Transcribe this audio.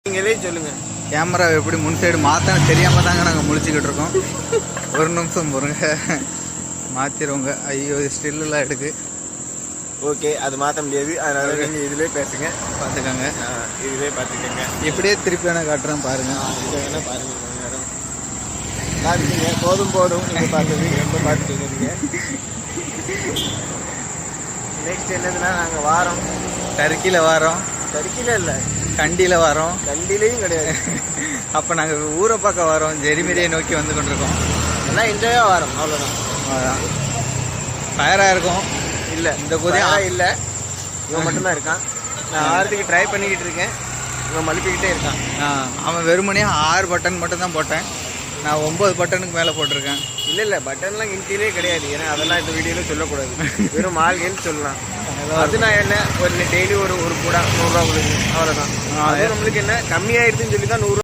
நீங்களே சொல்லுங்க. கேமரா எப்படி முன் சைடு மாத்தான்னு தெரியாம தாங்க நாங்கள் முழிச்சுக்கிட்டு இருக்கோம். ஒரு நிமிஷம் போருங்க, மாத்திருவோங்க. ஐயோ ஸ்டில்லாம் எடுக்கு. ஓகே, அது மாற்ற முடியாது. அதனால நீங்கள் இதிலே பேசுங்க, பார்த்துக்கோங்க. இதிலே பார்த்துக்கோங்க. இப்படியே திருப்பி வேணா காட்டுறேன் பாருங்க. இதை வேணா பாருங்க, கொஞ்ச நேரம் பார்த்துக்கங்க. போதும் போதும், நீங்கள் பார்த்தது ரொம்ப பார்த்துட்டு. நெக்ஸ்ட் என்னதுன்னா, நாங்கள் வாரோம் டர்க்கியில் வாரோம். டர்க்கியில் இல்லை, கண்டியில் வாரோம். கண்டிலையும் கிடையாது. அப்போ நாங்கள் ஊரை பார்க்க வரோம். ஜெரிமேரியை நோக்கி வந்து கொண்டிருக்கோம். எல்லாம் என்ஜாயாக வரோம், அவ்வளோதான். அதான் ஃபயராக இருக்கும். இல்லை, இந்த குதிரை இல்லை, இவன் மட்டும்தான் இருக்கான். நான் ஆறதுக்கு ட்ரை பண்ணிக்கிட்டு இருக்கேன், இவன் மழுப்பிக்கிட்டே இருக்கான். அவன் வெறுமனே 6 பட்டன் மட்டும் தான் போட்டேன். நான் 9 பட்டனுக்கு மேலே போட்டிருக்கேன். இல்லை பட்டன்லாம் இன்ட்டிலே கிடையாது. ஏன்னா அதெல்லாம் இந்த வீடியோவில் சொல்லக்கூடாது. வெறும் மால்கேன்னு சொல்லலாம். அது நான் என்ன ஒரு டெய்லி ஒரு கூட 100 ரூபா கொடுக்குது, அவ்வளோதான். அது நம்மளுக்கு என்ன கம்மியாயிடுதுன்னு சொல்லி தான் 100